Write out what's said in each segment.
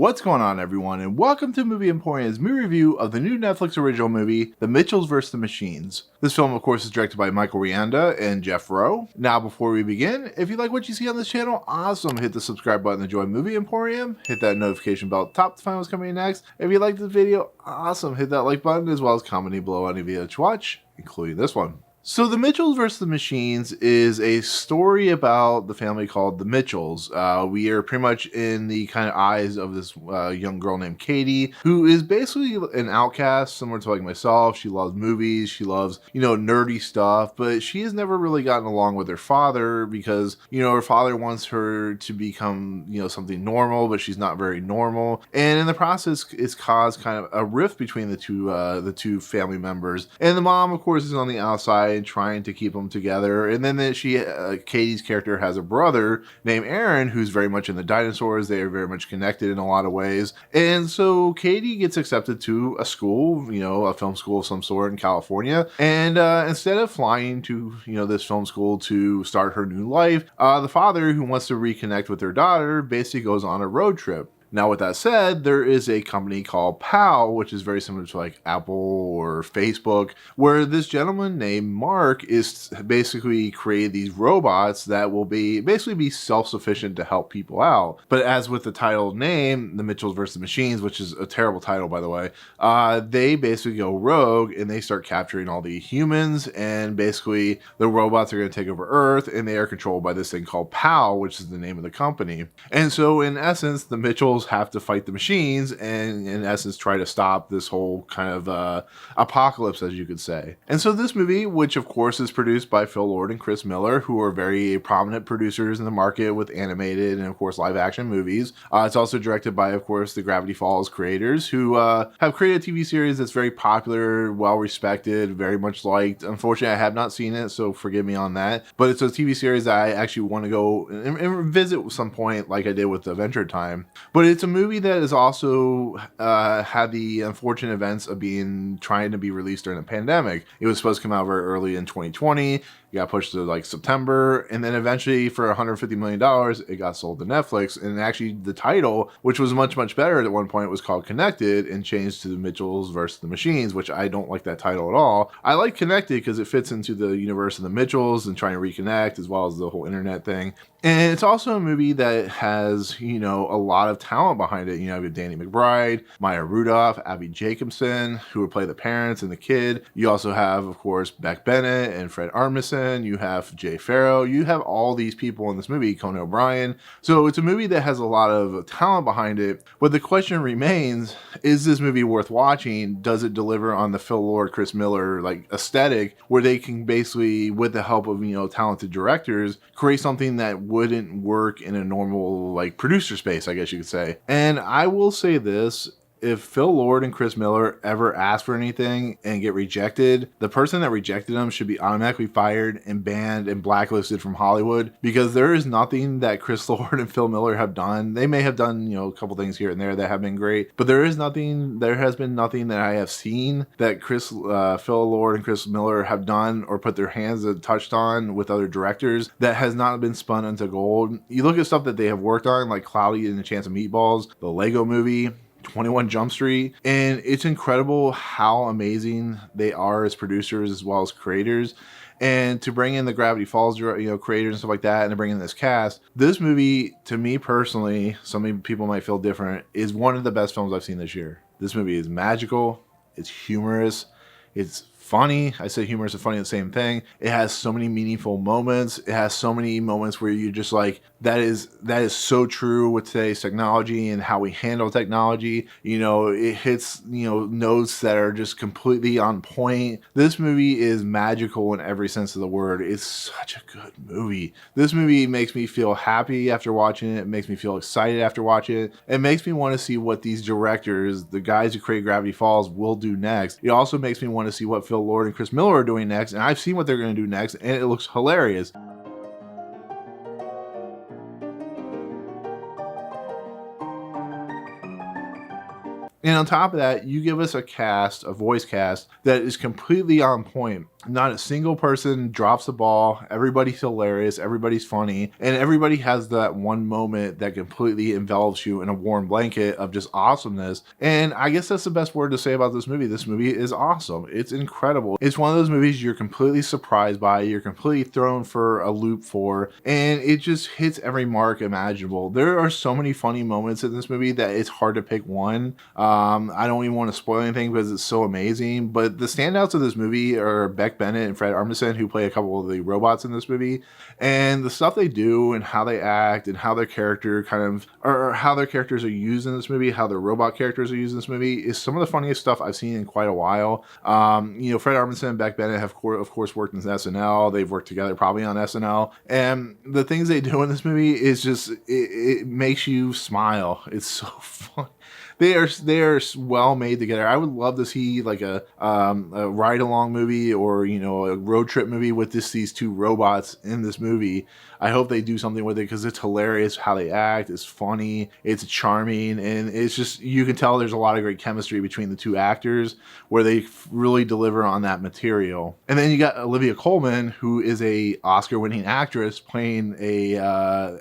What's going on, everyone, and welcome to Movie Emporium's movie review of the new Netflix original movie, The Mitchells vs. the Machines. This film, of course, is directed by Michael Rianda and Jeff Rowe. Now, before we begin, if you like what you see on this channel, awesome, hit the subscribe button to join Movie Emporium, hit that notification bell at the top to find what's coming in next. If you like this video, awesome, hit that like button, as well as commenting below any video to watch, including this one. So The Mitchells vs. the Machines is a story about the family called the Mitchells. We are pretty much in the kind of eyes of this young girl named Katie, who is basically an outcast, similar to like myself. She loves movies, she loves, nerdy stuff, but she has never really gotten along with her father because, her father wants her to become, something normal, but she's not very normal. And in the process, it's caused kind of a rift between the two family members. And the mom, of course, is on the outside trying to keep them together. And then Katie's character has a brother named Aaron who's very much in the dinosaurs. They are very much connected in a lot of ways. And so Katie gets accepted to a school, a film school of some sort in California. And instead of flying to, this film school to start her new life, the father, who wants to reconnect with their daughter, basically goes on a road trip. Now, with that said, there is a company called PAL, which is very similar to like Apple or Facebook, where this gentleman named Mark is basically created these robots that will basically be self-sufficient to help people out. But as with the title name, The Mitchells vs. the Machines, which is a terrible title, by the way, they basically go rogue and they start capturing all the humans, and basically the robots are going to take over Earth, and they are controlled by this thing called PAL, which is the name of the company. And so in essence, the Mitchells have to fight the machines and in essence try to stop this whole kind of apocalypse, as you could say. And so this movie, which of course is produced by Phil Lord and Chris Miller, who are very prominent producers in the market with animated and of course live action movies. It's also directed by, of course, the Gravity Falls creators, who have created a TV series that's very popular, well respected, very much liked. Unfortunately, I have not seen it, so forgive me on that, but it's a TV series that I actually want to go and visit at some point, like I did with Adventure Time. But it's a movie that has also had the unfortunate events of trying to be released during the pandemic. It was supposed to come out very early in 2020. It got pushed to like September, and then eventually for $150 million, it got sold to Netflix. And actually the title, which was much, much better at one point, was called Connected and changed to The Mitchells vs. the Machines, which I don't like that title at all. I like Connected because it fits into the universe of the Mitchells and trying to reconnect, as well as the whole internet thing. And it's also a movie that has, a lot of talent behind it. You have Danny McBride, Maya Rudolph, Abbi Jacobson, who would play the parents and the kid. You also have, of course, Beck, Bennett and Fred Armisen. You have Jay Pharoah. You have all these people in this movie, Conan, Brien. So it's a movie that has a lot of talent behind it. But the question remains, is this movie worth watching? Does it deliver on the Phil Lord, Chris Miller like aesthetic, where they can basically, with the help of, talented directors, create something that wouldn't work in a normal like producer space, I guess you could say. And I will say this: if Phil Lord and Chris Miller ever ask for anything and get rejected, the person that rejected them should be automatically fired and banned and blacklisted from Hollywood, because there is nothing that Chris Lord and Phil Miller have done. They may have done, a couple things here and there that have been great, but there has been nothing that I have seen that Phil Lord and Chris Miller have done or put their hands touched on with other directors that has not been spun into gold. You look at stuff that they have worked on, like Cloudy and the Chance of Meatballs, the Lego Movie, 21 Jump Street, and it's incredible how amazing they are as producers as well as creators. And to bring in the Gravity Falls, creators and stuff like that, and to bring in this cast, this movie, to me personally, some people might feel different, is one of the best films I've seen this year. This movie is magical, it's humorous, it's funny. I say humorous and funny the same thing. It has so many meaningful moments. It has so many moments where you're just like, that is so true with today's technology and how we handle technology. It hits, notes that are just completely on point. This movie is magical in every sense of the word. It's such a good movie. This movie makes me feel happy after watching it. It makes me feel excited after watching it. It makes me want to see what these directors, the guys who create Gravity Falls, will do next. It also makes me want to see what Phil Lord and Chris Miller are doing next, and I've seen what they're going to do next, and it looks hilarious. And on top of that, you give us a voice cast that is completely on point. Not a single person drops the ball. Everybody's hilarious. Everybody's funny. And everybody has that one moment that completely envelops you in a warm blanket of just awesomeness. And I guess that's the best word to say about this movie. This movie is awesome. It's incredible. It's one of those movies you're completely surprised by. You're completely thrown for a loop for. And it just hits every mark imaginable. There are so many funny moments in this movie that it's hard to pick one. I don't even want to spoil anything because it's so amazing. But the standouts of this movie are Beck, Bennett, and Armisen, who play a couple of the robots in this movie, and the stuff they do and how they act and how their character or how their characters are used in this movie, how their robot characters are used in this movie, is some of the funniest stuff I've seen in quite a while. Armisen and Beck Bennett have of course worked in SNL. They've worked together probably on SNL, and the things they do in this movie is just it makes you smile. It's so fun. They are well made together. I would love to see like a ride along movie or a road trip movie with these two robots in this movie. I hope they do something with it because it's hilarious how they act. It's funny, it's charming, and it's just, you can tell there's a lot of great chemistry between the two actors where they really deliver on that material. And then you got Olivia Coleman, who is a Oscar-winning actress playing a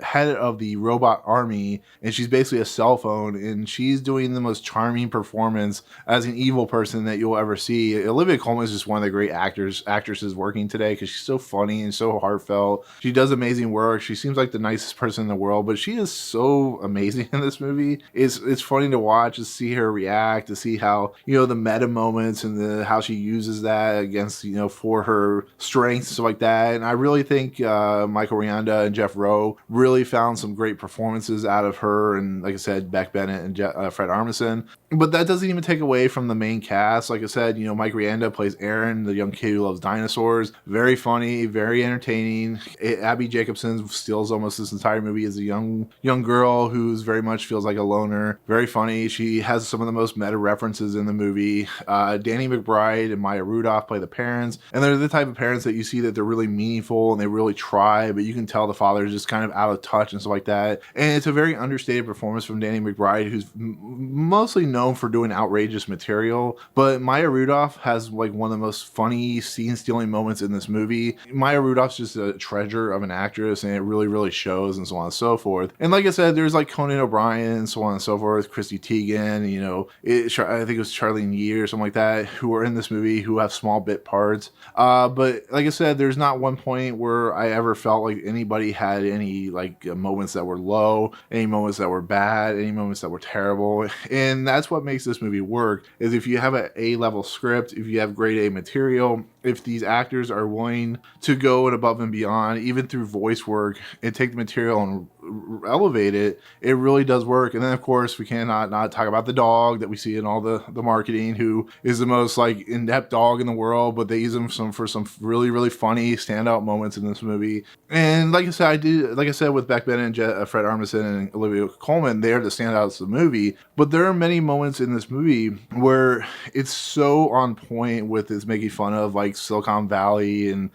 head of the robot army, and she's basically a cell phone, and she's doing the most charming performance as an evil person that you'll ever see. Olivia Coleman is just one of the great actresses working today because she's so funny and so heartfelt. She does amazing work. She seems like the nicest person in the world, but she is so amazing in this movie. It's funny to watch, to see her react, to see how the meta moments and how she uses that against for her strengths and stuff like that. And I really think Michael Rianda and Jeff Rowe really found some great performances out of her, and like I said, Beck Bennett and Fred Armisen. But that doesn't even take away from the main cast. Like I said, Mike Rianda plays Aaron, the young kid who loves dinosaurs. Very funny, very entertaining. Abbi Jacobson steals almost this entire movie as a young girl who's very much feels like a loner. Very funny. She has some of the most meta references in the movie. Danny McBride and Maya Rudolph play the parents, and they're the type of parents that you see that they're really meaningful and they really try, but you can tell the father is just kind of out of touch and stuff like that. And it's a very understated performance from Danny McBride, who's mostly known for doing outrageous material, but Maya Rudolph has like one of the most funny scene-stealing moments in this movie. Maya Rudolph's just a treasure of an actress, and it really, really shows, and so on and so forth. And like I said, there's like Conan O'Brien and so on and so forth, Chrissy Teigen, I think it was Charlyne or something like that, who are in this movie who have small bit parts. But like I said, there's not one point where I ever felt like anybody had any like moments that were low, any moments that were bad, any moments that were terrible. And that's what makes this movie work, is if you have an A-level script, if you have grade A material, if these actors are willing to go and above and beyond, even through voice work, and take the material and elevate it, it really does work. And then of course we cannot not talk about the dog that we see in all the marketing, who is the most like in-depth dog in the world, but they use him for some really, really funny standout moments in this movie. And like I said with Beck Bennett and Fred Armisen and Olivia Coleman, they're the standouts of the movie. But there are many moments in this movie where it's so on point with its making fun of like Silicon Valley and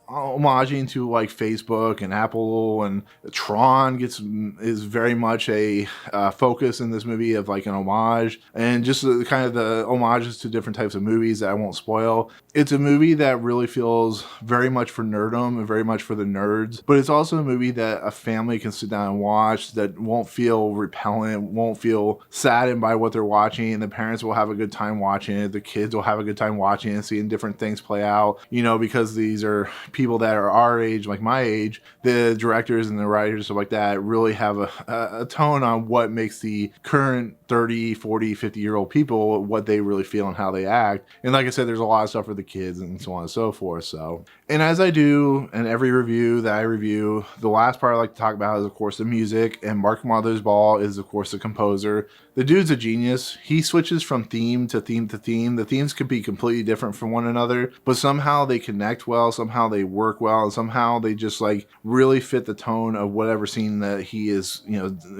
homaging to like Facebook and Apple, and Tron is very much a focus in this movie of like an homage, and just kind of the homages to different types of movies that I won't spoil. It's a movie that really feels very much for nerdom and very much for the nerds, but it's also a movie that a family can sit down and watch that won't feel repellent, won't feel saddened by what they're watching, and the parents will have a good time watching it, the kids will have a good time watching it, seeing different things play out, because these are people that are our age, like my age. The directors and the writers, stuff like that, really have a tone on what makes the current 30, 40, 50-year-old people, what they really feel and how they act. And like I said, there's a lot of stuff for the kids and so on and so forth. So, and as I do in every review that I review, the last part I like to talk about is, of course, the music. And Mark Mothersbaugh is, of course, the composer. The dude's a genius. He switches from theme to theme to theme. The themes could be completely different from one another, but somehow they connect well, somehow they work well, and somehow they just like really fit the tone of whatever scene that he is,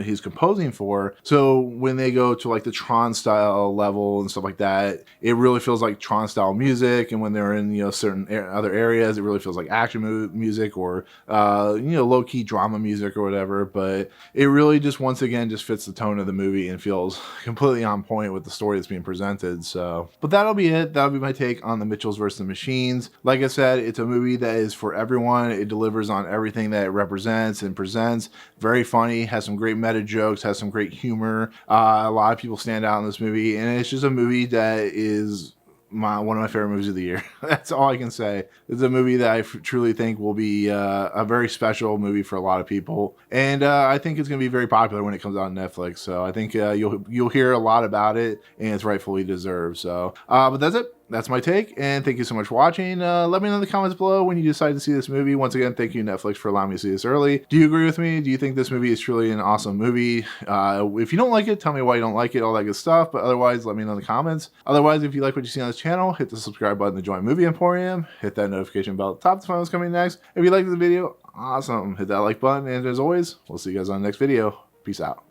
he's composing for. So when they go to like the Tron style level and stuff like that, it really feels like Tron style music. And when they're in, certain other areas, it really feels like action music or, low key drama music or whatever. But it really just, once again, just fits the tone of the movie and feels feels completely on point with the story that's being presented. So, but that'll be it. That'll be my take on the Mitchells versus the Machines. Like I said, it's a movie that is for everyone. It delivers on everything that it represents and presents. Very funny, has some great meta jokes, has some great humor. A lot of people stand out in this movie, and it's just a movie that is one of my favorite movies of the year. That's all I can say. It's a movie that I truly think will be a very special movie for a lot of people, and I think it's going to be very popular when it comes out on Netflix. So I think you'll hear a lot about it, and it's rightfully deserved. So, but that's it. That's my take, and thank you so much for watching. Let me know in the comments below when you decide to see this movie. Once again, thank you, Netflix, for allowing me to see this early. Do you agree with me? Do you think this movie is truly an awesome movie? If you don't like it, tell me why you don't like it, all that good stuff. But otherwise, let me know in the comments. Otherwise, if you like what you see on this channel, hit the subscribe button to join Movie Emporium. Hit that notification bell at the top to find what's coming next. If you liked the video, awesome. Hit that like button, and as always, we'll see you guys on the next video. Peace out.